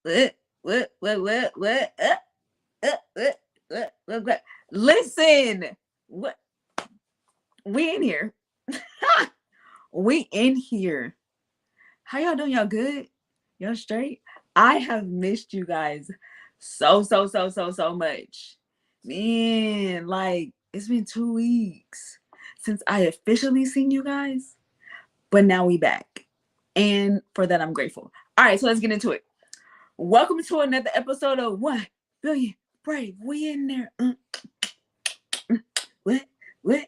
What? What? Listen, what? We in here. We in here. How y'all doing? Y'all good? Y'all straight? I have missed you guys so much. Man, like it's been 2 weeks since I officially seen you guys, but now we back. And for that, I'm grateful. All right, so let's get into it. Welcome to another episode of 1 Billion Brave. We in there. What? What?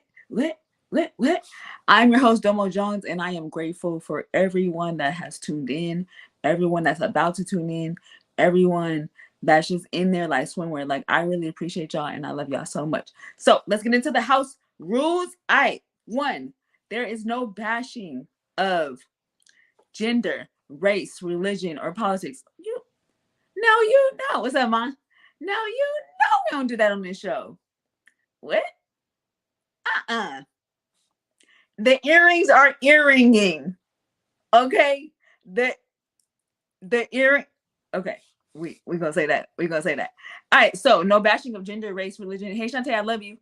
What? What? I'm your host, Domo Jones, and I am grateful for everyone that has tuned in, everyone that's about to tune in, everyone that's just in there like swimwear. Like, I really appreciate y'all, and I love y'all so much. So let's get into the house rules. All right. 1, there is no bashing of gender, race, religion, or politics. You know. What's up, Mom? Now you know we don't do that on this show. What? Uh-uh. The earrings are earringing. Okay? The earring. Okay. We gonna say that. We gonna say that. All right. So no bashing of gender, race, religion. Hey Shantae, I love you.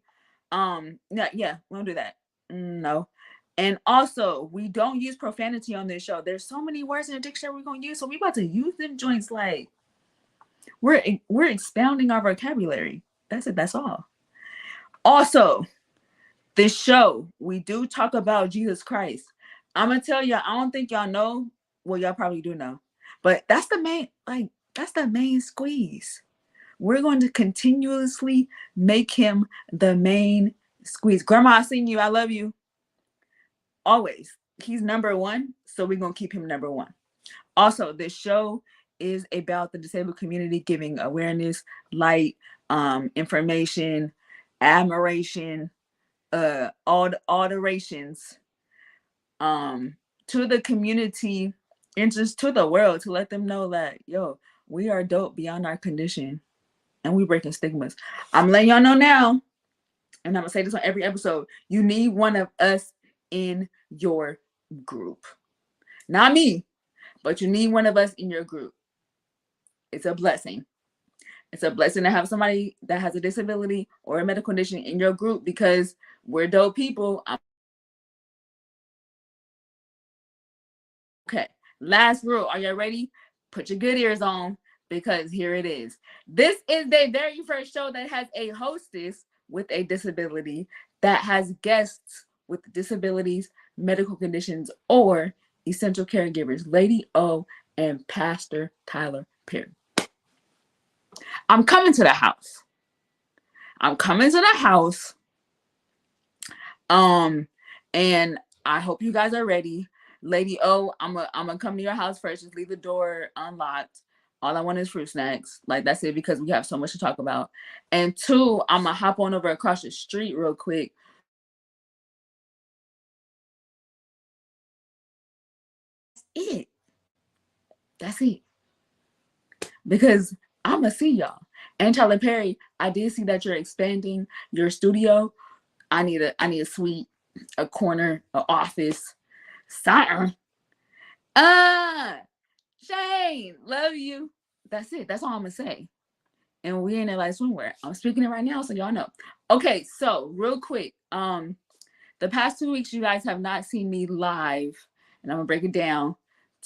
Yeah, we don't do that. No. And also, we don't use profanity on this show. There's so many words in the dictionary we're gonna use, so we about to use them joints like we're expounding our vocabulary. That's it. That's all. Also, this show, we do talk about Jesus Christ. I'm gonna tell you, I don't think y'all know. Well, y'all probably do know, but that's the main squeeze. We're going to continuously make him the main squeeze. Grandma, I seen you. I love you. Always. He's number one, so we're gonna keep him number one. Also, this show is about the disabled community, giving awareness, light, information, admiration, alterations to the community and just to the world, to let them know that we are dope beyond our condition and we breaking stigmas. I'm letting y'all know now, and I'm gonna say this on every episode, you need one of us in your group. Not me, but you need one of us in your group. It's a blessing. It's a blessing to have somebody that has a disability or a medical condition in your group, because we're dope people. Okay, last rule. Are you ready? Put your good ears on, because here it is. This is the very first show that has a hostess with a disability, that has guests with disabilities, medical conditions, or essential caregivers, Lady O and Pastor Tyler Perry. I'm coming to the house. And I hope you guys are ready. Lady O, I'm gonna come to your house first. Just leave the door unlocked. All I want is fruit snacks. Like, that's it, because we have so much to talk about. And 2, I'm gonna hop on over across the street real quick. It. That's it. Because I'm gonna see y'all. And Tyler Perry, I did see that you're expanding your studio. I need a suite, a corner, an office, something. Shane, love you. That's it. That's all I'm gonna say. And we in LA swimwear. I'm speaking it right now, so y'all know. Okay, so real quick, the past 2 weeks you guys have not seen me live, and I'm gonna break it down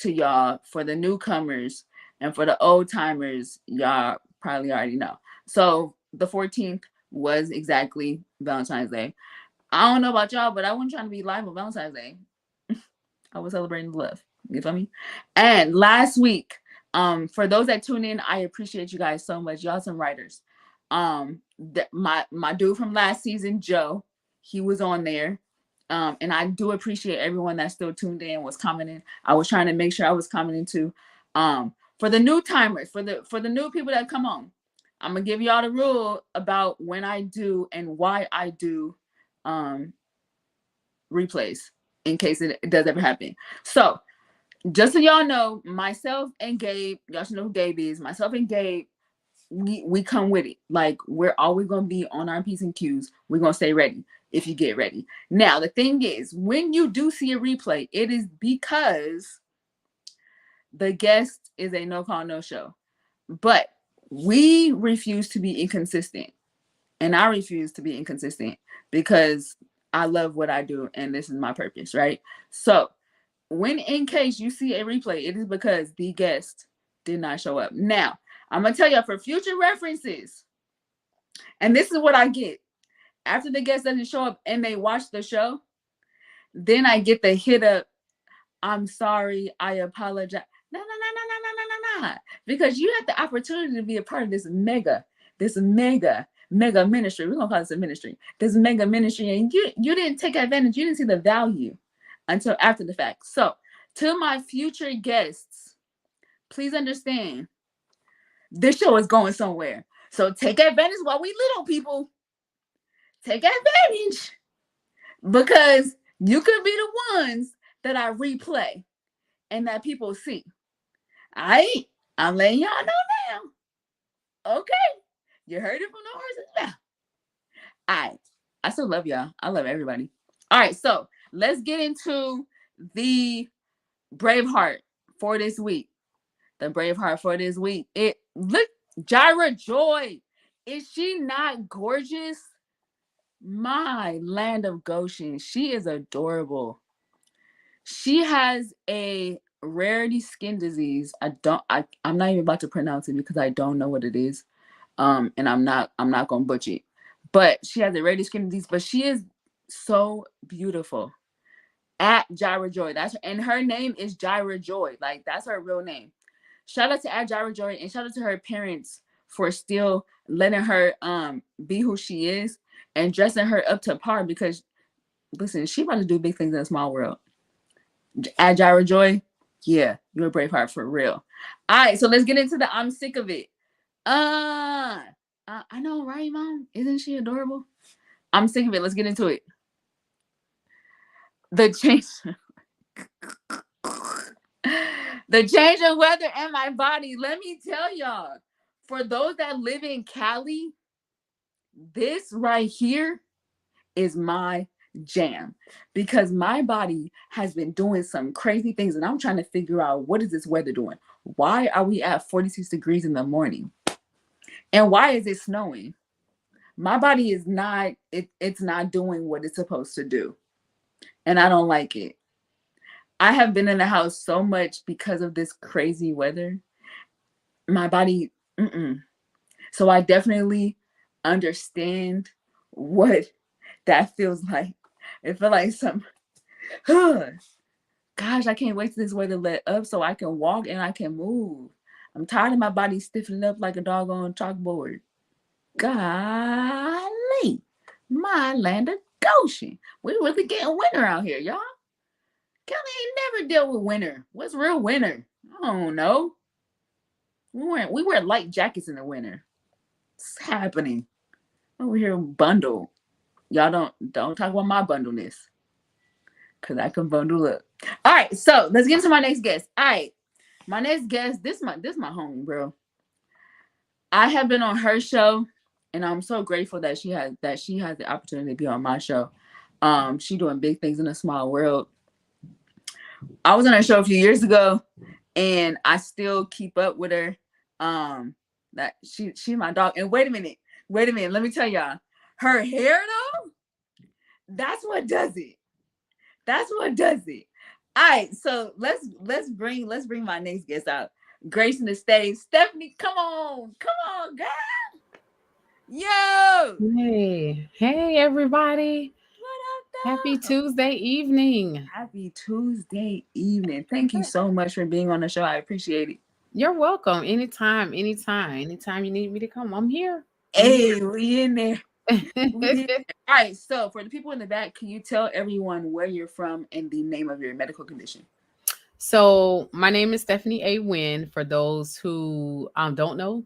to y'all. For the newcomers and for the old timers, y'all probably already know. So the 14th was exactly Valentine's Day. I don't know about y'all, but I wasn't trying to be live on Valentine's Day. I was celebrating love. You feel me? And last week, for those that tune in, I appreciate you guys so much. Y'all some writers. My dude from last season, Joe, he was on there. And I do appreciate everyone that still tuned in, was commenting. I was trying to make sure I was commenting too. For the new timers, for the new people that come on, I'm gonna give y'all the rule about when I do and why I do replays, in case it does ever happen. So just so y'all know, myself and Gabe, y'all should know who Gabe is. Myself and Gabe, we come with it. Like, we're always gonna be on our P's and Q's. We're gonna stay ready if you get ready. Now, the thing is, when you do see a replay, it is because the guest is a no call, no show. But we refuse to be inconsistent. And I refuse to be inconsistent because I love what I do and this is my purpose, right? So, when in case you see a replay, it is because the guest did not show up. Now, I'm going to tell you for future references, and this is what I get. After the guest doesn't show up and they watch the show, then I get the hit up, I'm sorry, I apologize. No, no, no, no, no, no, no, no, no. Because you had the opportunity to be a part of this mega ministry. We're gonna call this a ministry. This mega ministry, and you didn't take advantage. You didn't see the value until after the fact. So, to my future guests, please understand this show is going somewhere. So take advantage while we little people. Take advantage because you could be the ones that I replay and that people see. I'm letting y'all know now. Okay. You heard it from the horse's mouth. All right. I still love y'all. I love everybody. All right. So let's get into the Braveheart for this week. The Braveheart for this week. It look, Jira Joy. Is she not gorgeous? My land of Goshen. She is adorable. She has a rarity skin disease. I'm not even about to pronounce it because I don't know what it is. And I'm not gonna butcher it. But she has a rarity skin disease, but she is so beautiful. At Jira Joy. And her name is Jira Joy. Like that's her real name. Shout out to at Jira Joy and shout out to her parents for still letting her be who she is and dressing her up to par because listen, she about to do big things in a small world. At Jira Joy, yeah, you're a brave heart for real. All right, so let's get into the I'm sick of it. I know, right, Mom? Isn't she adorable? I'm sick of it. Let's get into it. The change, the change of weather and my body. Let me tell y'all, for those that live in Cali, this right here is my jam because my body has been doing some crazy things and I'm trying to figure out what is this weather doing? Why are we at 46 degrees in the morning? And why is it snowing? My body is not it's not doing what it's supposed to do. And I don't like it. I have been in the house so much because of this crazy weather. My body So I definitely understand what that feels like. It feels like some gosh, I can't wait till this weather let up so I can walk and I can move. I'm tired of my body stiffening up like a doggone chalkboard. Golly, my land of Goshen. We really getting winter out here, y'all. Kelly ain't never dealt with winter. What's real winter? I don't know. We wear light jackets in the winter. What's happening? Over here bundle. Y'all don't talk about my bundleness. Cause I can bundle up. All right, so let's get into my next guest. All right. My next guest, this my homie, bro. I have been on her show, and I'm so grateful that she has the opportunity to be on my show. She doing big things in a small world. I was on her show a few years ago, and I still keep up with her. That she's my dog. And wait a minute, let me tell y'all, her hair though, that's what does it. That's what does it. All right, so let's bring my next guest out. Gracing the stage, Stephanie. Come on, girl. Yo, Hey, everybody. what Happy up, though? Tuesday evening. Happy Tuesday evening. Thank you so much for being on the show. I appreciate it. You're welcome. Anytime, anytime. Anytime you need me to come, I'm here. I'm Hey, we in there. We here. in there. All right, so for the people in the back, can you tell everyone where you're from and the name of your medical condition? So my name is Stephanie A. Wynn. For those who don't know,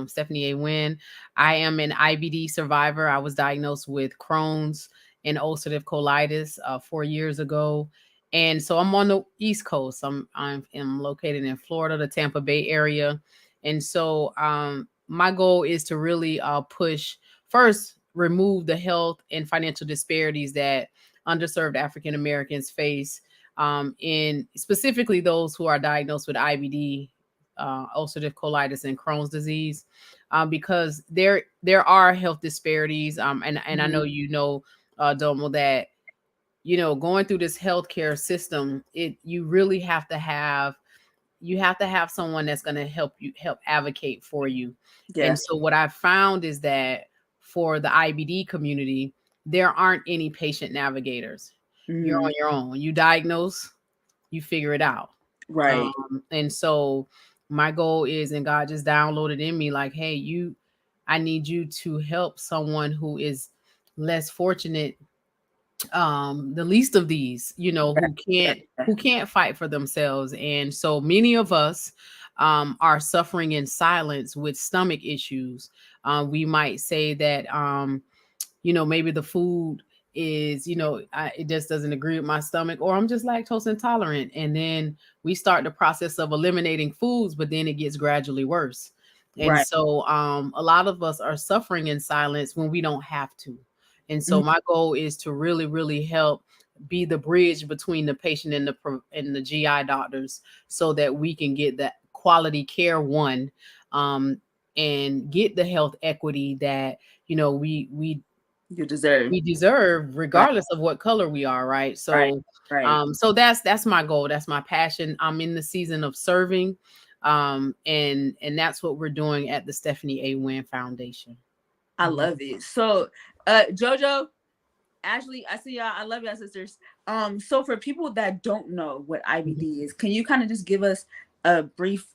Stephanie A. Wynn. I am an IBD survivor. I was diagnosed with Crohn's and ulcerative colitis 4 years ago, and so I'm on the East Coast. I'm located in Florida, the Tampa Bay area, and so my goal is to really push first, remove the health and financial disparities that underserved African Americans face in specifically those who are diagnosed with IBD, ulcerative colitis and Crohn's disease, because there are health disparities. And I know Mhm. Domo, that going through this healthcare system, it you really have to have someone that's going to help advocate for you. And Yeah. so what I found is that for the IBD community, there aren't any patient navigators. You're on Mhm. your own. When you diagnose, you figure it out. Right. And so my goal is, and God just downloaded in me, like, hey, I need you to help someone who is less fortunate, the least of these, Right. Yeah. who can't fight for themselves. And so many of us are suffering in silence with stomach issues. We might say that maybe the food is, it just doesn't agree with my stomach, or I'm just lactose intolerant. And then we start the process of eliminating foods, but then it gets gradually worse. And Right. so a lot of us are suffering in silence when we don't have to. And so Mhm. my goal is to really, really help be the bridge between the patient and the GI doctors, so that we can get that quality care, one, and get the health equity that You deserve. we deserve, Right. regardless of what color we are, right? Right. So Right. that's my goal, that's my passion. I'm in the season of serving, and that's what we're doing at the Stephanie A. Wynn Foundation. I Mhm. love it. So, Jojo, Ashley, I see y'all. I love y'all, sisters. So for people that don't know what Mhm. IBD is, can you kind of just give us a brief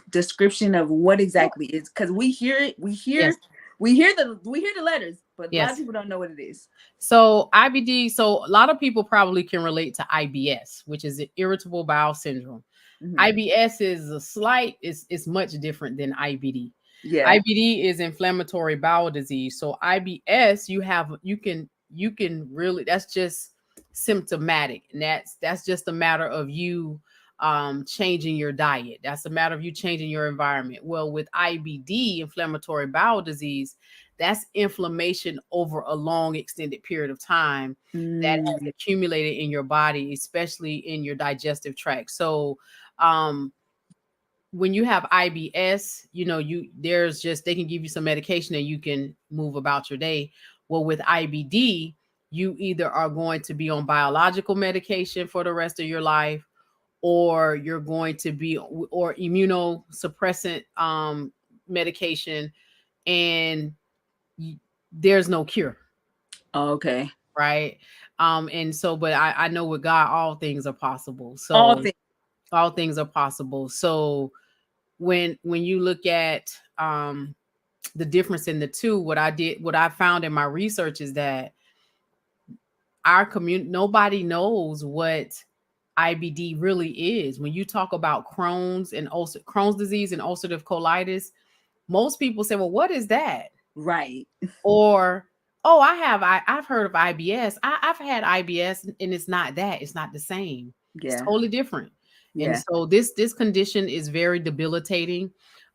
description of what exactly is? Because we hear it, Yes. we hear the letters, but a lot of Yes. people don't know what it is. So IBD, so a lot of people probably can relate to IBS, which is irritable bowel syndrome. Hmm. IBS is much different than IBD. Yeah. IBD is inflammatory bowel disease. So IBS, you can really, that's just symptomatic. And that's just a matter of you changing your diet. That's a matter of you changing your environment. Well, with IBD, inflammatory bowel disease, that's inflammation over a long extended period of time that has Mm, accumulated in your body, especially in your digestive tract. So um when you have IBS, there's just, they can give you some medication and you can move about your day. Well, with IBD, you either are going to be on biological medication for the rest of your life, or you're going to be, or immunosuppressant medication, and y- there's no cure, okay. right? And so, but I know with God all things are possible. All So things. all things are possible. So when you look at the difference in the two, what I found in my research is that our community, nobody knows what IBD really is. When you talk about Crohn's disease and ulcerative colitis, most people say, well, what is that? Right. Or, oh, I've heard of IBS. I've had IBS, and it's not that. It's not the same. It's Yeah. totally different. And Yeah. so this condition is very debilitating.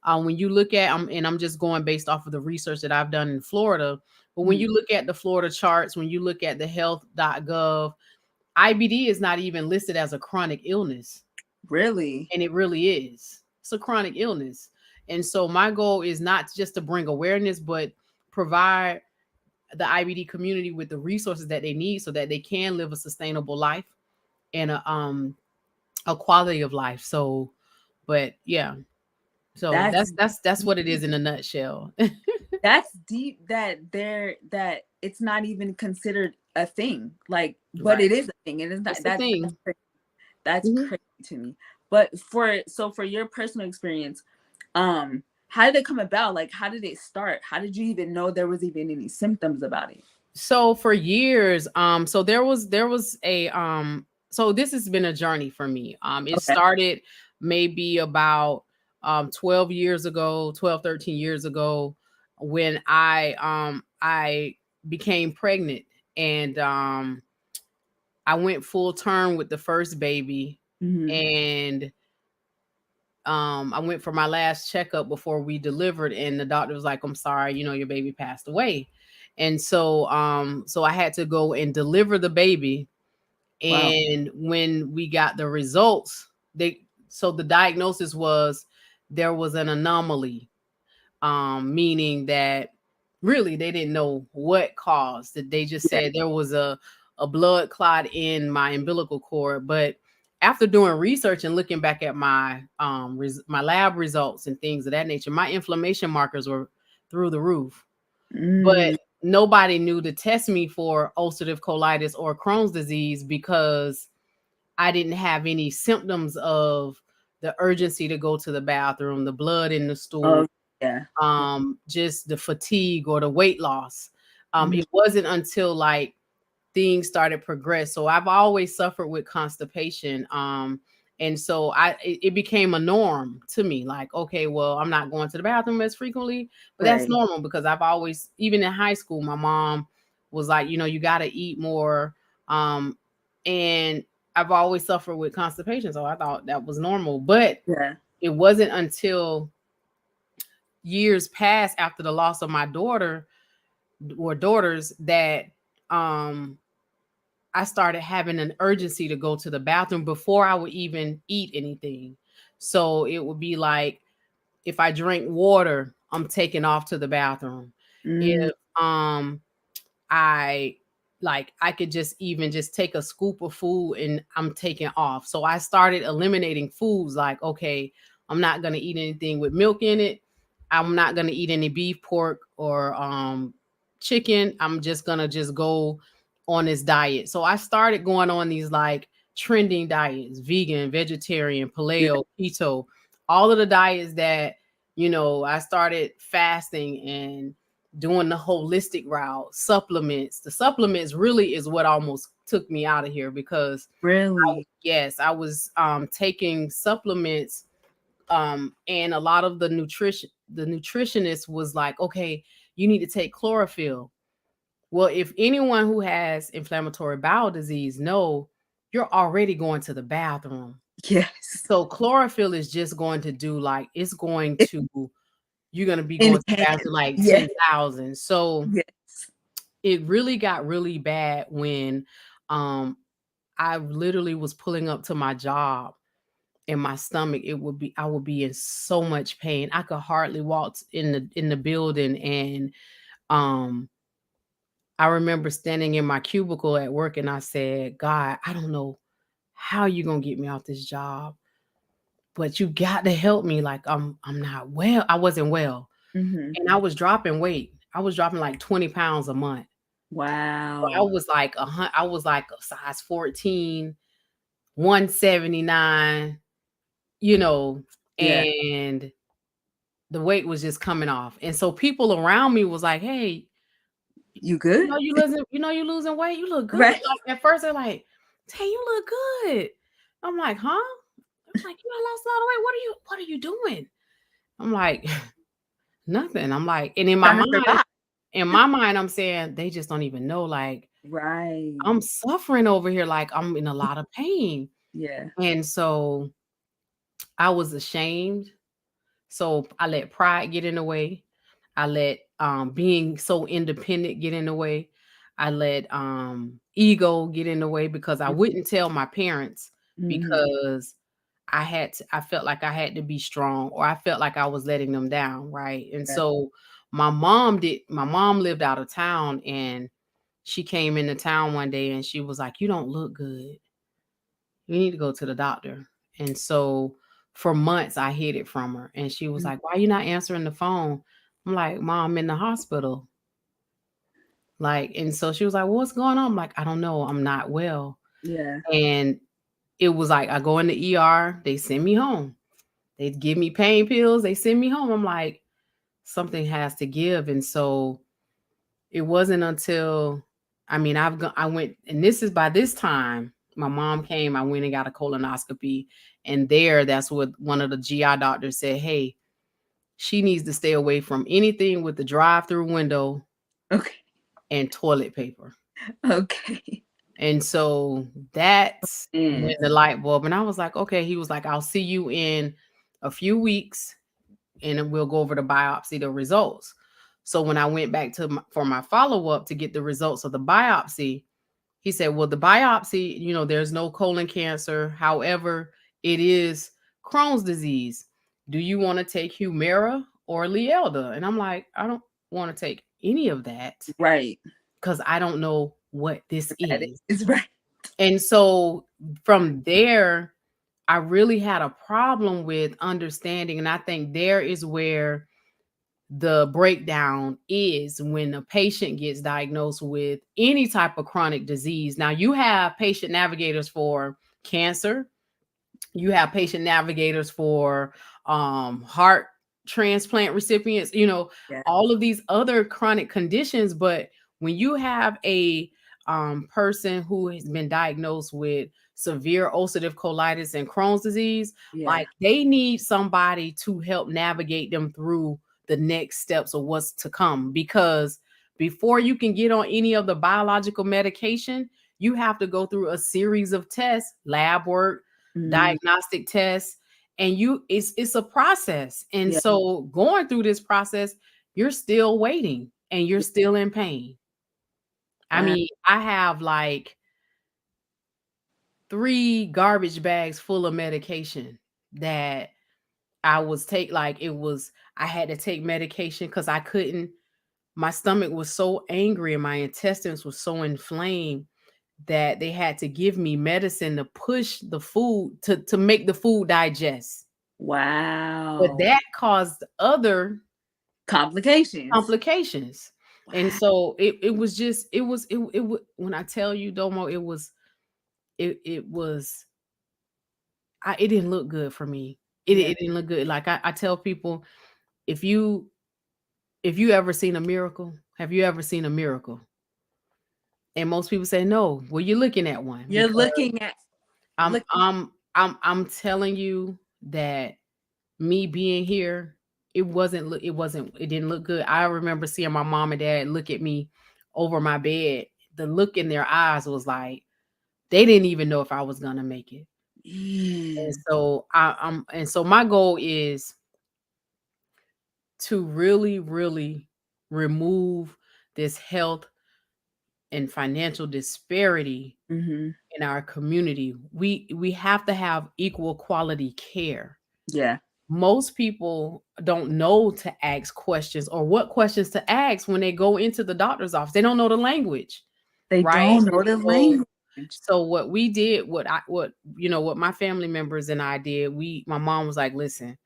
When you look at, and I'm just going based off of the research that I've done in Florida, but when Mm, you look at the Florida charts, when you look at the health.gov, IBD is not even listed as a chronic illness, really? and it really is. It's a chronic illness. And so my goal is not just to bring awareness, but provide the IBD community with the resources that they need, so that they can live a sustainable life and a quality of life. So, but yeah, so That's that's what it is in a nutshell. that's deep, that it's not even considered a thing, like, but Right. it is a thing, and it's not. It's the thing. That's Mhm. crazy to me. But for your personal experience, how did it come about? Like, how did it start? How did you even know there was even any symptoms about it? So for years, so there was a so this has been a journey for me. It Okay. started maybe about 12 years ago, 12, 13 years ago, when I became pregnant, and I went full term with the first baby. Hmm. And I went for my last checkup before we delivered, and the doctor was like, I'm sorry, your baby passed away. And so I had to go and deliver the baby. Wow. And when we got the results, the diagnosis was there was an anomaly, meaning that really they didn't know what caused it. They just Yeah. said there was a blood clot in my umbilical cord. But after doing research and looking back at my my lab results and things of that nature, my inflammation markers were through the roof. But Mm. nobody knew to test me for ulcerative colitis or Crohn's disease because I didn't have any symptoms of the urgency to go to the bathroom, the blood in the stool, Oh, yeah. just the fatigue or the weight loss. Mhm. It wasn't until like things started progress. So I've always suffered with constipation. And so it became a norm to me. Like, okay, well, I'm not going to the bathroom as frequently, but that's Right. normal because I've always, even in high school, my mom was like, you know, you got to eat more. And I've always suffered with constipation, so I thought that was normal. But Yeah. it wasn't until years passed after the loss of my daughter or daughters that um I started having an urgency to go to the bathroom before I would even eat anything. So it would be like if I drink water, I'm taking off to the bathroom. Mm. If I like I could just even just take a scoop of food and I'm taking off. So I started eliminating foods like, okay, I'm not gonna eat anything with milk in it. I'm not gonna eat any beef, pork, or chicken. I'm just gonna just go on this diet. So I started going on these like trending diets, vegan, vegetarian, Yeah. paleo, keto, all of the diets that, you know, I started fasting and doing the holistic route, supplements. The supplements really is what almost took me out of here because Really? yes, I was taking supplements, and a lot of the nutritionist was like, okay, you need to take chlorophyll. Well, if anyone who has inflammatory bowel disease know, you're already going to the bathroom. Yes. So chlorophyll is just going to do like it's going It to you're going to be going to the enhanced. bathroom like Yeah. 10,000. So Yes. it really got really bad when um I literally was pulling up to my job and my stomach, it would be I would be in so much pain. I could hardly walk in the building. And um I remember standing in my cubicle at work and I said, God, I don't know how you gonna get me off this job, but you got to help me. Like I'm not well. I wasn't well. Mhm. And I was dropping weight. I was dropping like 20 pounds a month. I Wow. was like I was like a size 14, 179, you know, Yeah. and the weight was just coming off. And so people around me was like, "Hey, You good? you know you losing weight. You look good." Right. Like at first they're like, "Hey, you look good." I'm like, "Huh?" I'm like, "You done lost a lot of weight. What are you doing?" I'm like, "Nothing." I'm like, and Trying to survive. in my mind, I'm saying they just don't even know. Like Right. I'm suffering over here. Like I'm in a lot of pain. Yeah. And so I was ashamed. So I let pride get in the way. I let being so independent get in the way. I let ego get in the way because I wouldn't tell my parents Mhm. because I felt like I had to be strong or I felt like I was letting them down, right? And Yeah. so my mom lived out of town and she came into town one day and she was like, "You don't look good. You need to go to the doctor." And so for months I hid it from her. And she was Mm. like, "Why are you not answering the phone?" I'm like, "Mom, I'm in the hospital." Like, and so she was like, "Well, what's going on?" I'm like, "I don't know. I'm not well." Yeah. And it was like I go in the ER, they send me home. They give me pain pills, they send me home. I'm like, something has to give. And so it wasn't until I went, and this is by this time my mom came. I went and got a colonoscopy, and that's what one of the GI doctors said. Hey, she needs to stay away from anything with the drive-through window Okay. and toilet paper. Okay. And so that's when And the light bulb. And I was like, okay. He was like, I'll see you in a few weeks, and then we'll go over the biopsy, the results. So when I went back for my follow up to get the results of the biopsy, he said, well, the biopsy, there's no colon cancer. However, it is Crohn's disease. Do you want to take Humira or Lielda? And I'm like, I don't want to take any of that Right. because I don't know what this That is. is right. And so from there, I really had a problem with understanding. And I think there is where the breakdown is when a patient gets diagnosed with any type of chronic disease. Now, you have patient navigators for cancer, you have patient navigators for heart transplant recipients, Yeah. all of these other chronic conditions. But when you have a person who has been diagnosed with severe ulcerative colitis and Crohn's disease, Yeah. like they need somebody to help navigate them through the next steps of what's to come, because before you can get on any of the biological medication, you have to go through a series of tests, lab work, Mm, diagnostic tests, and it's a process. And yeah. so going through this process, you're still waiting and you're still in pain. I Wow. mean, I have like 3 garbage bags full of medication that I was take like it was I had to take medication cuz I couldn't, my stomach was so angry and my intestines were so inflamed that they had to give me medicine to push the food to make the food digest. But Wow. that caused other Complications. complications. And Wow. so it was just when I tell you, Domo, it was it didn't look good for me. It, Yeah. it didn't look good. Like I tell people, if you ever seen a miracle, have you ever seen a miracle? And most people say no. Well, you're looking at one, You're because looking at I'm looking. I'm I'm telling you that me being here, it didn't look good. I remember seeing my mom and dad look at me over my bed. The look in their eyes was like they didn't even know if I was gonna make it. And Yeah. so and so my goal is to really, really remove this health and financial disparity Mm-hmm. in our community. We have to have equal quality care. Yeah. Most people don't know to ask questions or what questions to ask when they go into the doctor's office. They don't know the language, They right? don't And know the so language. what we did, what my family members and I did, my mom was like, listen,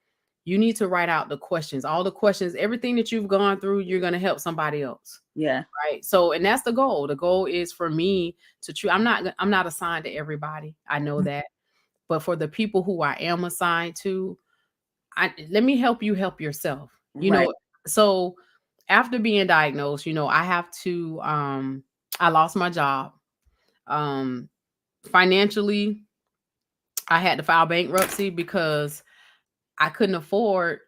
you need to write out the questions, all the questions, everything that you've gone through, you're going to help somebody else. Yeah. Right. So, and that's the goal. The goal is for me to I'm not assigned to everybody. I know that. But for the people who I am assigned to, let me help you help yourself. Right. So after being diagnosed, I have to I lost my job. Um Financially, I had to file bankruptcy because I couldn't afford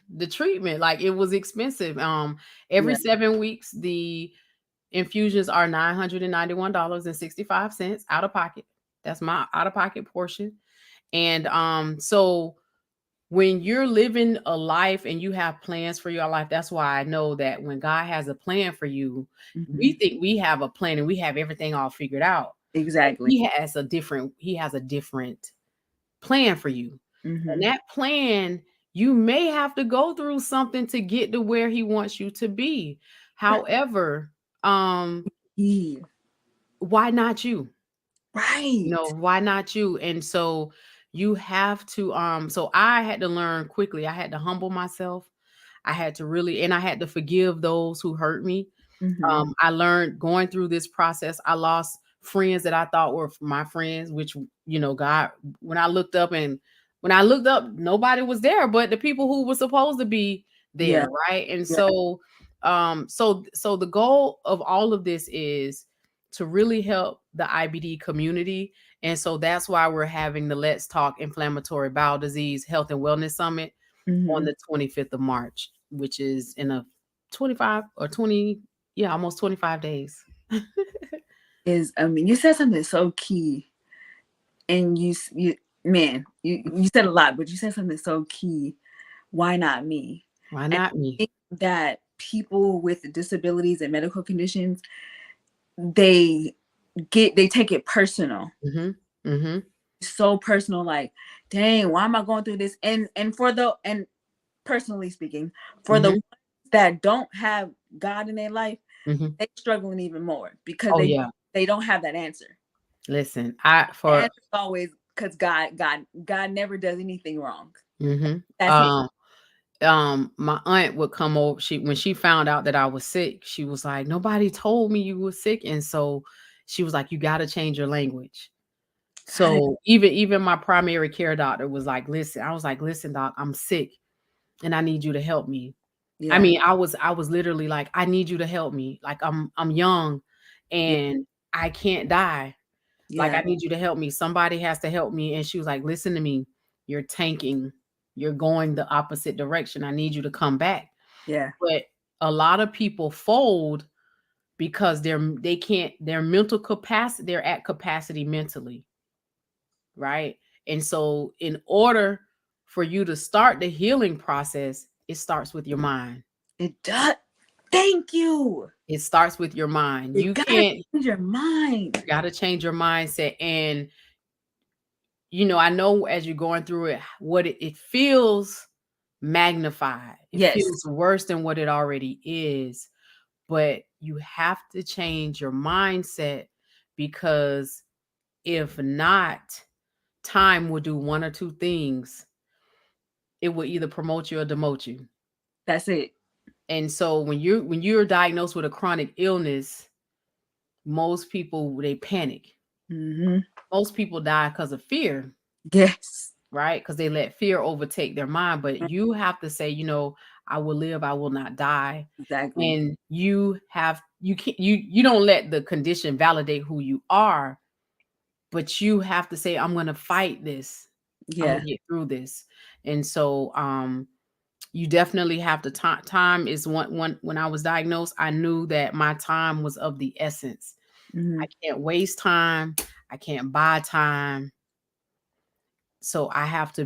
the treatment. Like it was expensive. Every Yeah. 7 weeks the infusions are $991.65 out of pocket. That's my out of pocket portion. And so when you're living a life and you have plans for your life, that's why I know that when God has a plan for you, we Mm-hmm. think we have a plan and we have everything all figured out. But Exactly. he has a different plan for you. And Mm-hmm. that plan, you may have to go through something to get to where he wants you to be. Right. However, um Yeah. why not you? Right. Why not you? And so you have to so I had to learn quickly. I had to humble myself. I had to really, and I had to forgive those who hurt me. Mm-hmm. I learned going through this process. I lost friends that I thought were my friends, which God, when I looked up, nobody was there but the people who were supposed to be Yeah. there, right? And Yeah. so, so the goal of all of this is to really help the IBD community, and so that's why we're having the Let's Talk Inflammatory Bowel Disease Health and Wellness Summit on Mm-hmm. the 25th of March, which is in a 25 or 20, yeah, almost 25 days. Is I mean, you said something so key, and you said a lot, but you said something so key. Why not me? Why And not I me? think that people with disabilities and medical conditions, they they take it personal, Mhm. Mhm. so personal. Like dang, why am I going through this? And for the and personally speaking, for the Mhm. ones that don't have God in their life, Mhm. they struggling even more because Oh yeah. they don't have that answer. Listen, I The for answer is always because God never does anything wrong. mhm. That's it. My aunt would come over. She When she found out that I was sick, she was like, "Nobody told me you were sick." And so she was like, "You got to change your language." Got it. So even my primary care doctor was like, "Listen," I was like, "Listen, doc, I'm sick and I need you to help me." I Yeah. mean, I was literally like, "I need you to help me. Like I'm young Yeah. and I can't die. Like, I Yeah. need you to help me. Somebody has to help me." And she was like, "Listen to me. You're tanking. You're going the opposite direction. I need you to come back." Yeah. But a lot of people fold because they can't their mental capacity, they're at capacity mentally, right? And so in order for you to start the healing process, it starts with your mind. It does. Thank you. It starts with your mind. You You gotta can't change your mind. You got to change your mindset. And I know as you're going through it, what it feels magnified. It Yes. feels worse than what it already is. But you have to change your mindset, because if not, time will do one or two things. It will either promote you or demote you. That's it. And so when you're diagnosed with a chronic illness, most people, they panic. Hmm. Most people die because of fear, Yes. right? Because they let fear overtake their mind. But you have to say, "I will live, I will not die." Exactly. And you can't you don't let the condition validate who you are, but you have to say, "I'm gonna fight this. I'm Yeah. gonna get through this." And so you definitely have to time is one when I was diagnosed, I knew that my time was of the essence. Hmm. I can't waste time. I can't buy time. So I have to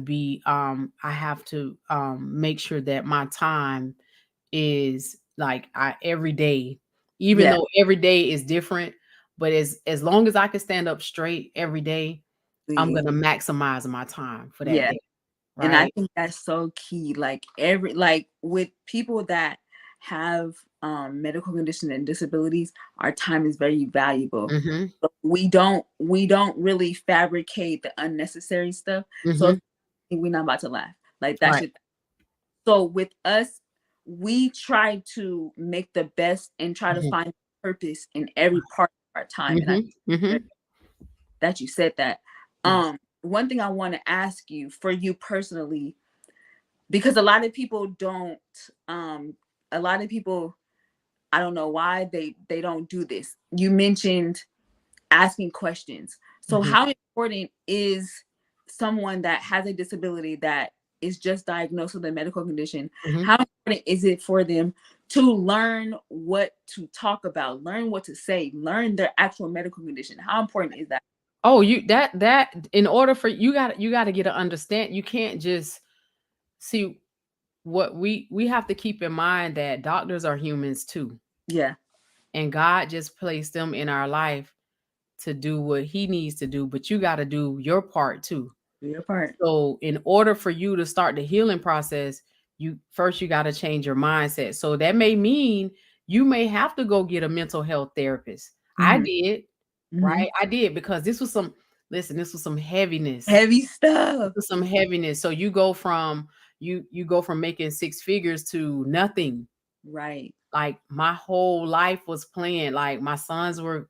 make sure that my time is like every day, even Yeah. though every day is different, but as long as I can stand up straight every day, I'm Please. gonna maximize my time for that Yeah. day, And I right? think that's so key. Like with people that have medical conditions and disabilities, our time is very valuable. Mhm. But we don't really fabricate the unnecessary stuff. So Mhm. we're not about to laugh. Like that Right. should so with us, we try to make the best and try to Mhm. find purpose in every part of our time. And I Mhm. think Mhm. that you said that. Yes. One thing I want to ask you for you personally, because a lot of people don't um a lot of people, I don't know why they don't do this. You mentioned asking questions. So Mhm. how important is someone that has a disability that is just diagnosed with a medical condition? Mhm. How important is it for them to learn what to talk about, learn what to say, learn their actual medical condition? How important is that? Oh, that in order for you got to get an understand. You can't just see what we have to keep in mind that doctors are humans too. Yeah. And God just placed them in our life to do what he needs to do, but you got to do your part too. Do your part. So in order for you to start the healing process, you got to change your mindset. So that may mean you may have to go get a mental health therapist. I Hmm. did, Hmm. right? I did, because this was some heaviness. Heavy This stuff. was some heaviness. So you go from making six figures to nothing. Right. Like my whole life was planned. Like my sons were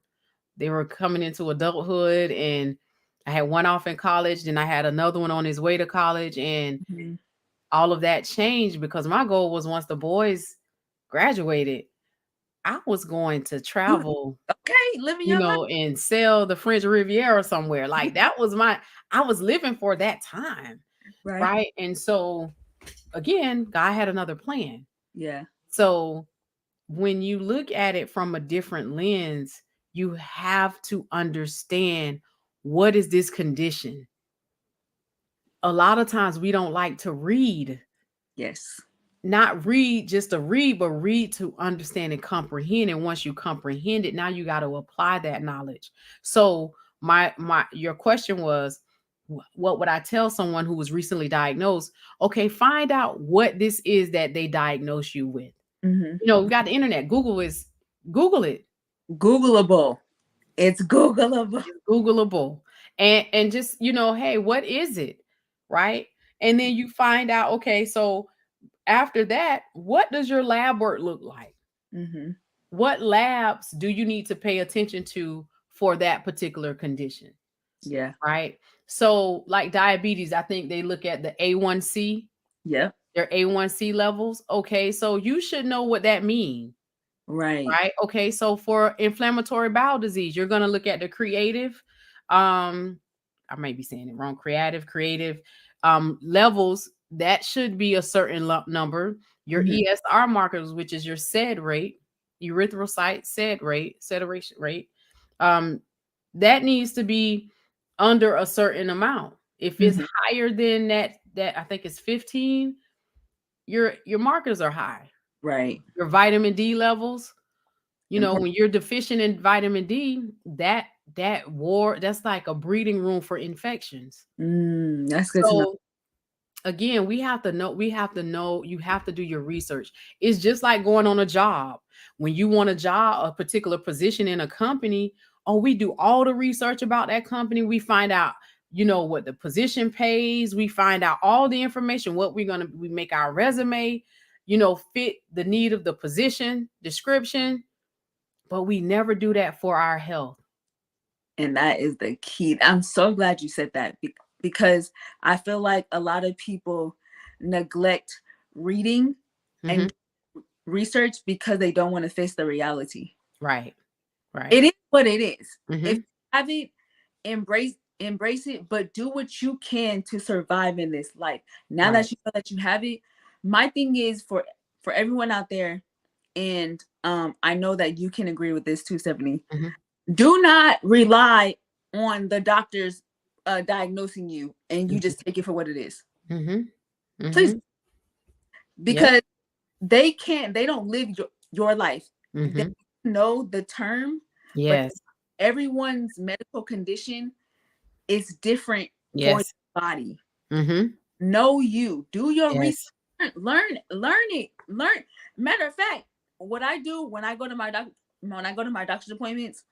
coming into adulthood, and I had one off in college, then I had another one on his way to college, and Hmm. all of that changed because my goal was, once the boys graduated, I was going to travel, Okay, living your life. and sell the French Riviera somewhere. Like that was I was living for that time, Right. right? And so again, God had another plan. Yeah. So when you look at it from a different lens, you have to understand, what is this condition? A lot of times we don't like to read, Yes. not read just to read, but read to understand and comprehend. And once you comprehend it, now you got to apply that knowledge. So your question was, what would I tell someone who was recently diagnosed? Okay, find out what this is that they diagnosed you with. Mm-hmm. We got the internet. Google it. Googleable. It's Googleable. It's Googleable. And just, hey, what is it? Right? And then you find out, okay, so after that, what does your lab work look like? Mm-hmm. What labs do you need to pay attention to for that particular condition? Yeah. Right? So, like diabetes, I think they look at the A1C, Yep. their A1C levels. Okay, so you should know what that means. Right. Right? Okay, so for inflammatory bowel disease, you're going to look at the creative, um, I might be saying it wrong, creative, levels. That should be a certain number. Your Mm-hmm. ESR markers, which is your SED rate, erythrocyte SED rate, sedation rate, um, that needs to be under a certain amount. If it's Mm-hmm. higher than that I think it's 15, your markers are high. Right. Your vitamin D levels, Important. when you're deficient in vitamin D, that's like a breeding room for infections. That's good to know. So again, we have to know, you have to do your research. It's just like going on a job. When you want a job, a particular position in a company, oh, we do all the research about that company. We find out, what the position pays. We find out all the information, we make our resume, fit the need of the position description, but we never do that for our health. And that is the key. I'm so glad you said that because I feel like a lot of people neglect reading Hmm. and research because they don't want to face the reality. Right. Right. It is what it is. If Hmm. you have it, embrace it, but do what you can to survive in this life. Now Right. that you know that you have it, my thing is for everyone out there, and I know that you can agree with this too, Stephanie. Hmm. Do not rely on the doctors diagnosing you and you just take it for what it is. Hmm. Please, Hmm. Yep. because they don't live your life. They Hmm. know the term, but Yes. everyone's medical condition is different for Yes. your body. Hmm. Know you. Do your research. Yes. Learn it. Learn. Matter of fact, what I do when I go to my doctor's appointments,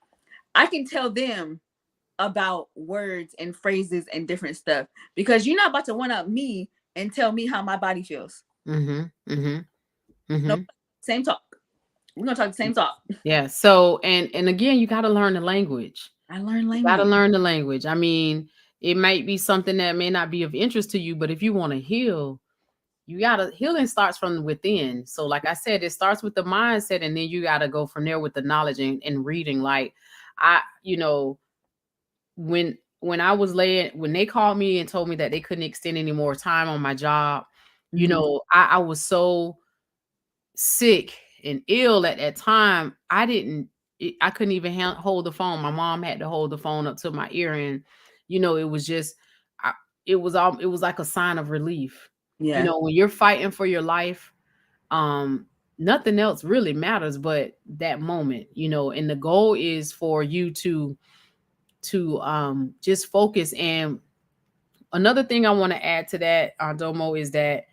I can tell them about words and phrases and different stuff because you're not about to one up me and tell me how my body feels. Hmm. Hmm. No, Hmm. same talk. We're gonna talk the same talk. Yeah. So, and again, you got to learn the language. I learn You got to language. learn the language. I mean, it might be something that may not be of interest to you, but if you want to heal, healing starts from within. So like I said, it starts with the mindset, and then you got to go from there with the knowledge and reading. Like I, when I was laying, when they called me and told me that they couldn't extend any more time on my job, Hmm. I was so sick and ill at that time. I couldn't even hold the phone. My mom had to hold the phone up to my ear, and it was just, I, it was like a sign of relief. Yeah. When you're fighting for your life, um, nothing else really matters but that moment. And the goal is for you to just focus. And another thing I want to add to that, Domo, is that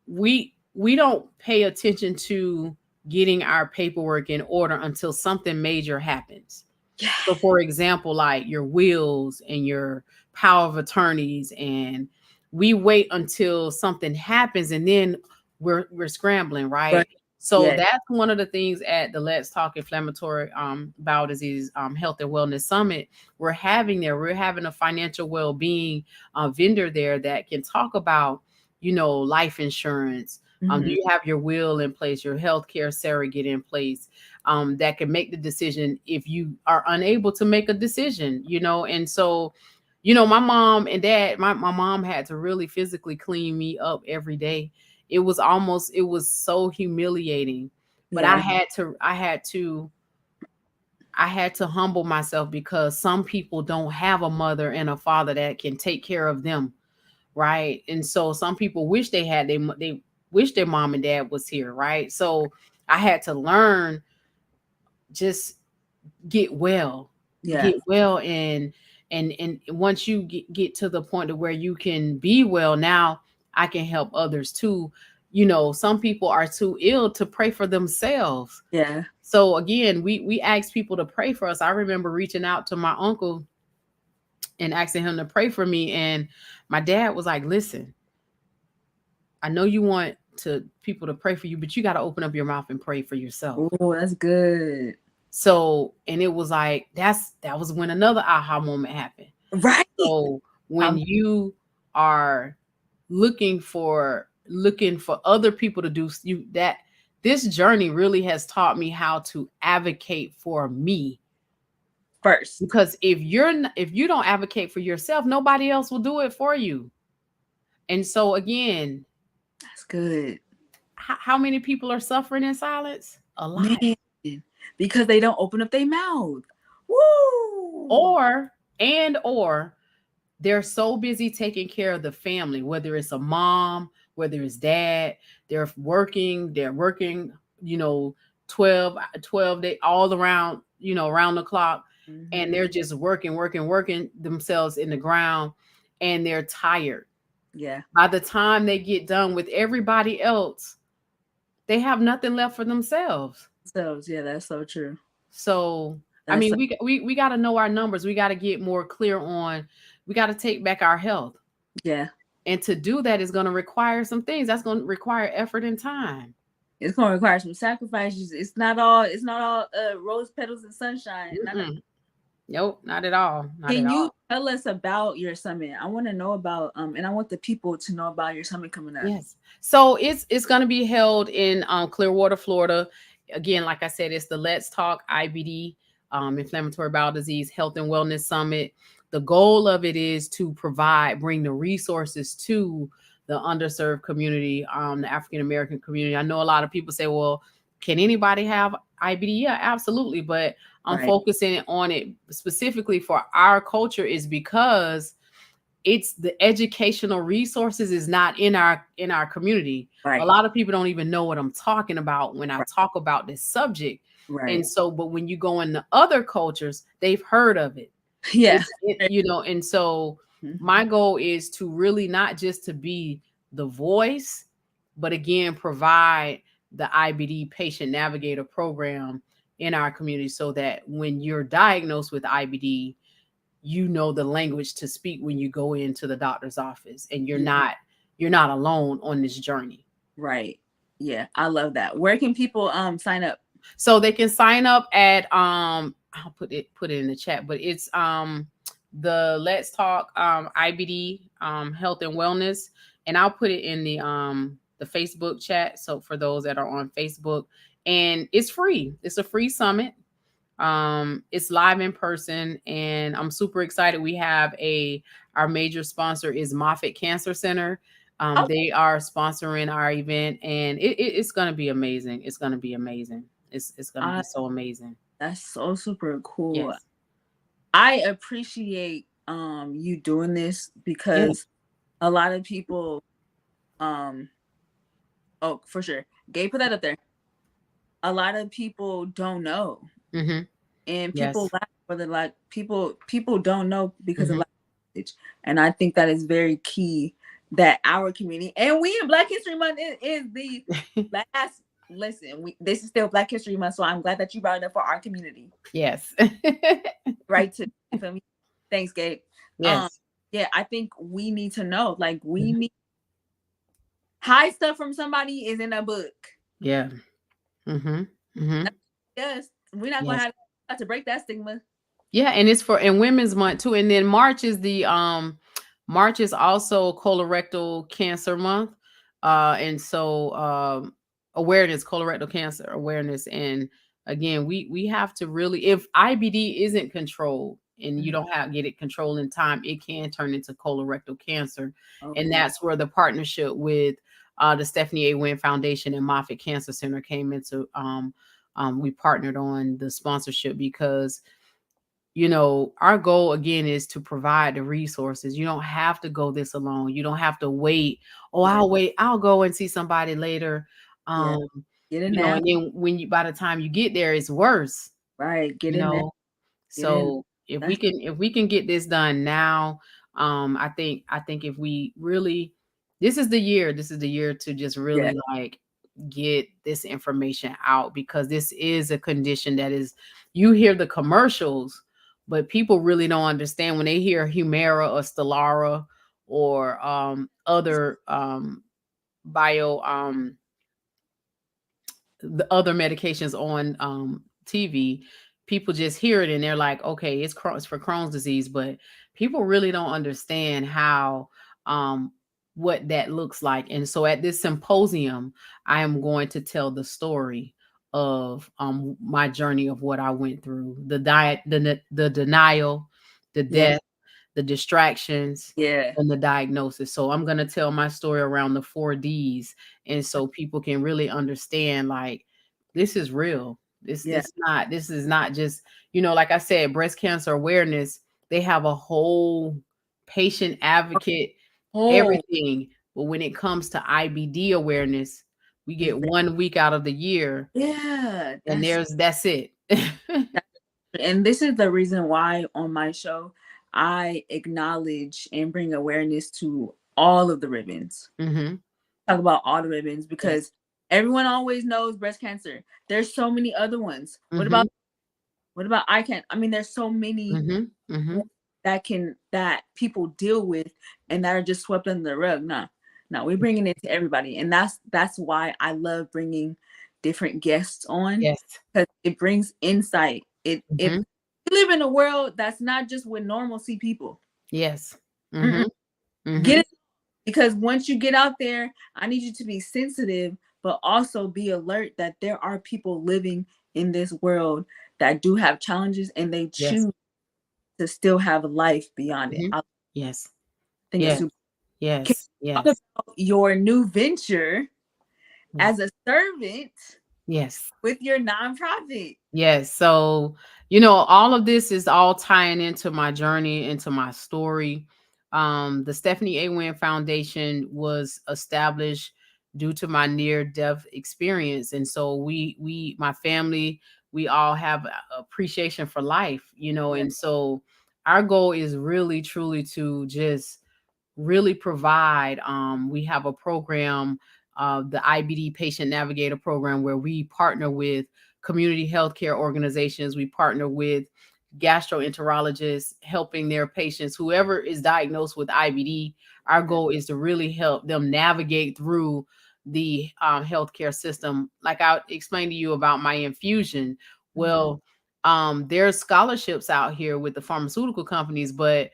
we don't pay attention to getting our paperwork in order until something major happens. Yeah. So for example, like your wills and your power of attorneys, and we wait until something happens, and then we're scrambling, Right. right? So Yeah. that's one of the things at the Let's Talk Inflammatory Bowel Disease Health and Wellness Summit we're having there. We're having a financial well-being vendor there that can talk about, life insurance. Do Hmm. you have your will in place, your healthcare surrogate in place, that can make the decision if you are unable to make a decision, And so, my mom and dad, my mom had to really physically clean me up every day. It was so humiliating, but Yeah. I had to humble myself because some people don't have a mother and a father that can take care of them, right? And so some people wish they wish their mom and dad was here, right? So I had to learn, just get well, Yeah. and And once you get to the point of where you can be well, now I can help others too. Some people are too ill to pray for themselves. Yeah. So again, we ask people to pray for us. I remember reaching out to my uncle and asking him to pray for me, and my dad was like, "Listen, I know you want to people to pray for you, but you got to open up your mouth and pray for yourself." Oh, that's good. So, and it was like that was when another aha moment happened. Right. So, when Um, you are looking for other people to do you that this journey really has taught me how to advocate for me, first. because if you don't advocate for yourself, nobody else will do it for you. And so again, That's good. how many people are suffering in silence? A lot. Man. Because they don't open up their mouth. Woo! Or they're so busy taking care of the family, whether it's a mom, whether it's dad, they're working, you know 12 day all around, around the clock, and Hmm. they're just working themselves in the ground, and they're tired. Yeah. By the time they get done with everybody else, they have nothing left for themselves. So yeah, that's so true. So, I That's mean, so, we got to know our numbers. We got to get more clear on. We got to take back our health, yeah. and to do that is going to require some things. That's going to require effort and time. It's gonna require some sacrifices. It's not all rose petals and sunshine. Not Mm-mm. Nope, not at all. Not at Can you all. tell us about your summit? I want to know about and I want the people to know about your summit coming up. Yes. So it's going to be held in Clearwater, Florida. Again, like I said, it's the Let's Talk IBD, Inflammatory Bowel Disease Health and Wellness Summit. The goal of it is to bring the resources to the underserved community, the African American community. I know a lot of people say, "Well, can anybody have IBD?" Yeah, absolutely. But I'm Right. focusing on it specifically for our culture is because it's the educational resources is not in our community. A Right. lot of people don't even know what I'm talking about when I Right. talk about this subject. And Right. so, but when you go into other cultures, they've heard of it. Yeah. And so Mhm. my goal is to really not just to be the voice, but again provide the IBD patient navigator program in our community, so that when you're diagnosed with IBD, you know the language to speak when you go into the doctor's office, and you're Yeah. not alone on this journey. Right. Yeah. I love that. Where can people sign up? So they can sign up at I'll put it in the chat, but it's the Let's Talk IBD health and wellness, and I'll put it in the Facebook chat, so for those that are on Facebook. And it's free. It's a free summit. It's live in person, and I'm super excited. We have our major sponsor is Moffitt Cancer Center. Oh, They are sponsoring our event, and it's going to be amazing. It's going to be amazing. It's going to be I, so amazing. that's so super cool. Yes. I appreciate you doing this Yeah. because a lot of people um oh for sure. Gabe, put that up there. A lot of people don't know. Mm-hmm. And people Yes. lack for the like people don't know because of Mm-hmm. lack of knowledge. And I think that is very key that our community and we in Black History Month is the last listen, this is still Black History Month, so I'm glad that you brought it up for our community. Yes. Right to you feel me? Thanks, Gabe. Um Yes. yeah, I think we need to know. Like we Mhm. need hide stuff from somebody is in a book. Yeah. Mm-hmm. Mm-hmm. Yes, we're not gonna Yes. have to break that stigma. Yeah, and it's for in Women's Month too. And then March is also colorectal cancer month. And so awareness, colorectal cancer awareness. And again, we have to really, if IBD isn't controlled and you Mhm. don't get it controlled in time, it can turn into colorectal cancer. And Oh, that's where the partnership with the Stephanie A. Wynn Foundation and Moffitt Cancer Center came into we partnered on the sponsorship because our goal again is to provide the resources. You don't have to go this alone. You don't have to wait. Oh, yeah, I'll wait. I'll go and see somebody later. yeah. Um, Get in now. and then when you by the time you get there, it's worse, Right. Get you in there. know. Get in. So That's if we can get this done now, I think if we really, this is the year to just yeah. really like get this information out, because this is a condition that is, you hear the commercials, but people really don't understand when they hear Humira or Stellara or other bio the other medications on TV. People just hear it and they're like, okay, it's for Crohn's disease, but people really don't understand how um, what that looks like. And so at this symposium, I am going to tell the story of my journey of what I went through, the diet, the denial, the Yeah. death, the distractions, Yeah. and the diagnosis. So I'm going to tell my story around the 4Ds, and so people can really understand like this is real. Yeah. This is not just, you know, like I said, breast cancer awareness, they have a whole patient advocate, Oh, everything. But when it comes to IBD awareness, we it's get the, 1 week out of the year, yeah. and that's it. That, and this is the reason why on my show I acknowledge and bring awareness to all of the ribbons. Mhm. Talk about all the ribbons Yes. because everyone always knows breast cancer. There's so many other ones. Mhm. What about eye cancer? I mean, there's so many Mhm. ones Mhm. that people deal with and that are just swept under the rug. Nah, no, we're bringing it to everybody, and that's why I love bringing different guests on Yes. because it brings insight. It Mhm. we live in a world that's not just with normalcy people. Yes. Mm-mm. Mhm. Get Mhm. it because once you get out there, I need you to be sensitive, but also be alert that there are people living in this world that do have challenges and they Yes. choose to still have a life beyond it. Mhm. I Yes. think it's Yes. super. Can Yes. you talk Yes. about your new venture Yes. as a servant Yes. with your nonprofit? Yes. So, you know, all of this is all tying into my journey, into my story. The Stephanie A. Wynn Foundation was established due to my near death experience. And so my family, we all have appreciation for life, you know, Yeah. and so our goal is really, truly to just really provide. We have a program, the IBD Patient Navigator program, where we partner with community healthcare organizations. We partner with gastroenterologists, helping their patients, whoever is diagnosed with IBD. Our goal is to really help them navigate through the healthcare system. Like I explained to you about my infusion. Mhm. Well, there's scholarships out here with the pharmaceutical companies, but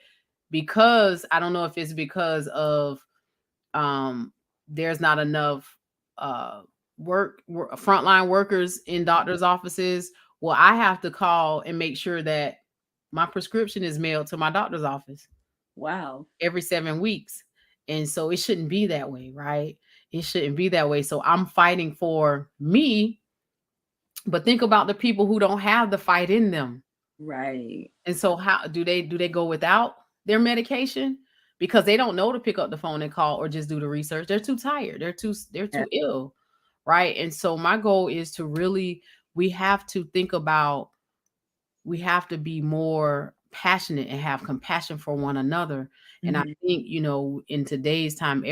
because I don't know if it's because of um there's not enough uh frontline workers in doctors' offices. Well, I have to call and make sure that my prescription is mailed to my doctor's office Wow. every 7 weeks. And so it shouldn't be that way, right? It shouldn't be that way. So I'm fighting for me, but think about the people who don't have the fight in them. Right. And so how do they go without their medication? Because they don't know to pick up the phone and call or just do the research. They're too tired. They're Yeah. too ill. Right? And so my goal is to really, we have to think about, we have to be more passionate and have compassion for one another. And I Mhm. think, you know, in today's time,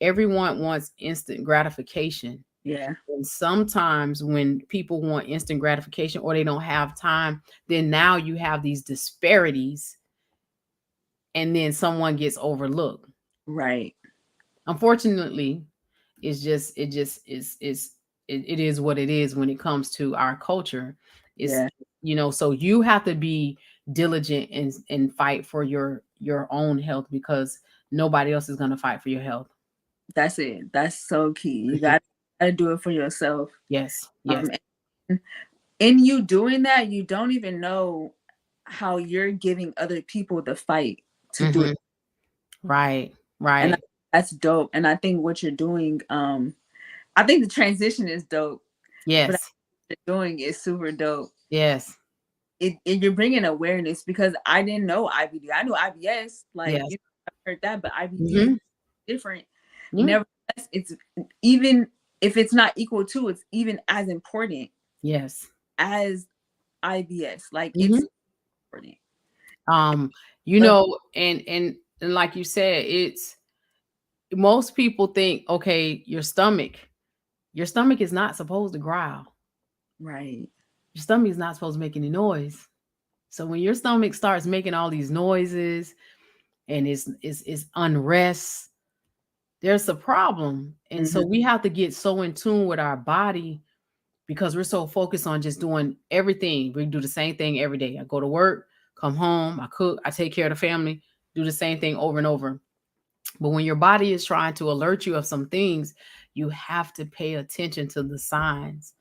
everyone wants instant gratification. Yeah. And sometimes when people want instant gratification or they don't have time, then now you have these disparities, and then someone gets overlooked. Right. Unfortunately, it just it is what it is when it comes to our culture. It's, Yeah. you know, so you have to be diligent and fight for your own health, because nobody else is going to fight for your health. That's it. That's so key. You Mhm. gotta do it for yourself. Yes, yes. And in you doing that, you don't even know how you're giving other people the fight to do it. Hmm. Right, And right. that's dope. And I think what you're doing, I think the transition is dope, but Yes, what you're doing is super dope. yes. You're bringing awareness because I didn't know IBD. I knew IBS, like Yes. I've heard that, but IBD is Mhm. different. Yeah. Nevertheless, it's even if it's not equal to, it's even as important Yes. as IBS. Like Mhm. important. Um, Love, and like you said, it's most people think, okay, your stomach is not supposed to growl. right. Your stomach is not supposed to make any noise. So when your stomach starts making all these noises and is unrest, there's a problem. And Hmm. so we have to get so in tune with our body because we're so focused on just doing everything. We do the same thing every day. I go to work, come home, I cook, I take care of the family, do the same thing over and over. But when your body is trying to alert you of some things, you have to pay attention to the signs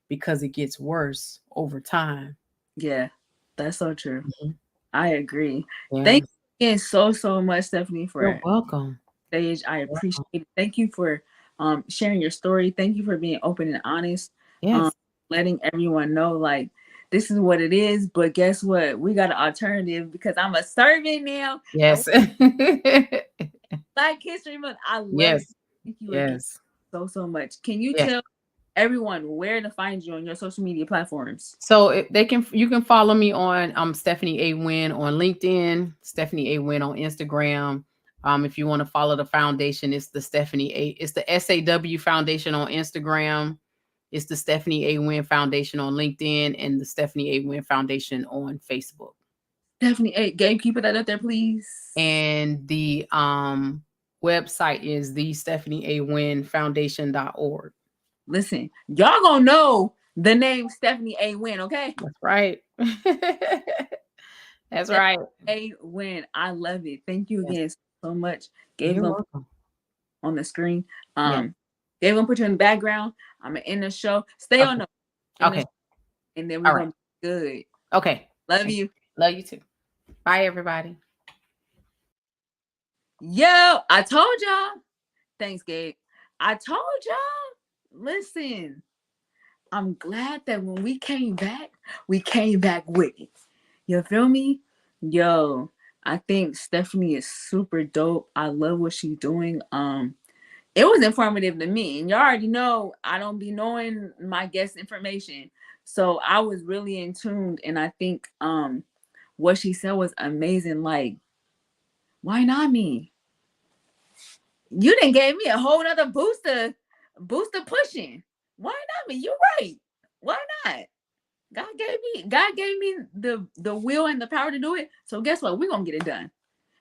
because it gets worse over time. Yeah, that's so true. Mhm. I agree. Thank Yeah. you again so much, Stephanie, You're for welcome. stage. I appreciate Welcome. it. Thank you for sharing your story. Thank you for being open and honest. Um, Yes. letting everyone know like this is what it is. But guess what? We got an alternative because I'm a servant now. And Yes. Black History Month. I love it. Yes. Thank you again Yes. so much. Can you Yes. tell everyone where to find you on your social media platforms? So you can follow me on Stephanie A. Wynn on LinkedIn, Stephanie A. Wynn on Instagram. If you want to follow the foundation, it's the SAW Foundation on Instagram. It's the Stephanie A. Wynn Foundation on LinkedIn and the Stephanie A. Wynn Foundation on Facebook. Stephanie, hey, Gabe, keep it up there, please. And the website is the Stephanie A. Wynn Foundation.org. Listen, y'all gonna know the name Stephanie A. Wynn, okay? That's right. That's Stephanie right. A. Wynn. I love it. Thank you Yes. again so much. Gabe You're gonna put welcome. on the screen. Yeah. Gabe gonna put you in the background. I'm gonna end the show. Stay on Okay. the in the Okay. show, and then we're All right. gonna be good. Okay. Love Thank you. you. Love you too. Bye, everybody. Yo, I told y'all. Thanks, Gabe. I told y'all. Listen, I'm glad that when we came back with it. You feel me? Yo, I think Stephanie is super dope. I love what she's doing. It was informative to me. And y'all already know I don't be knowing my guest information. So I was really in tune and I think what she said was amazing. Like, why not me? You didn't gave me a whole nother booster pushing. Why not me? You're right. Why not? God gave me the will and the power to do it. So guess what? We're gonna get it done.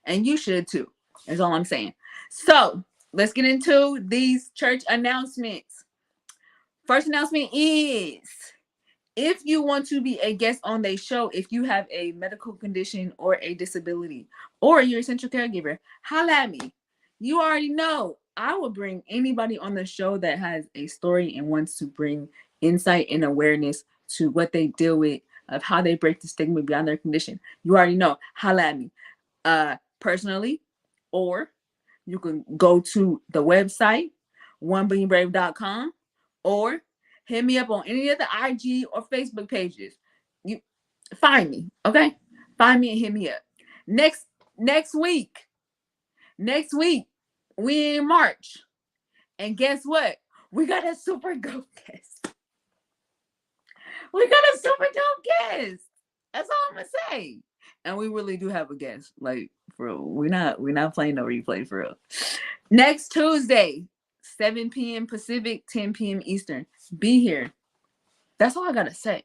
And you should too. Is all I'm saying. So let's get into these church announcements. First announcement is if you want to be a guest on their show, if you have a medical condition or a disability, or you're essential caregiver, holla at me. You already know I will bring anybody on the show that has a story and wants to bring insight and awareness to what they deal with, of how they break the stigma beyond their condition. You already know, holla at me. Personally, or you can go to the website, onebeingbrave.com, or hit me up on any of the IG or Facebook pages. You find me, okay? Find me and hit me up. Next next week, next week, we in March. And guess what? We got a super dope guest. We got a super dope guest. That's all I'm gonna say. And we really do have a guest. Like for real. We're not playing no replay for real. Next Tuesday, 7 p.m. Pacific, 10 p.m. Eastern. Be here. That's all I gotta say.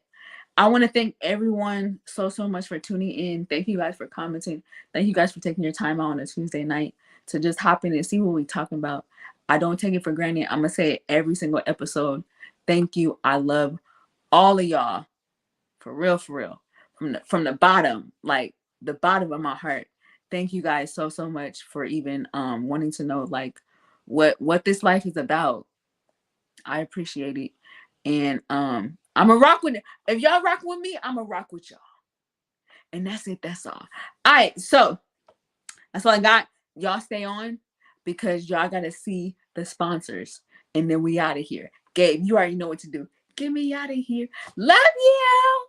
I want to thank everyone so much for tuning in. Thank you guys for commenting. Thank you guys for taking your time out on a Tuesday night to just hop in and see what we're talking about. I don't take it for granted. I'm gonna say it every single episode. Thank you. I love all of y'all. For real, for real. From the bottom, like the bottom of my heart. Thank you guys so much for even wanting to know like what this life is about. I appreciate it. And I'm a rock with it. If y'all rock with me, I'm a rock with y'all. And that's it. That's all. All right. So that's all I got. Y'all stay on because y'all gotta see the sponsors. And then we out of here. Gabe, you already know what to do. Get me out of here. Love you.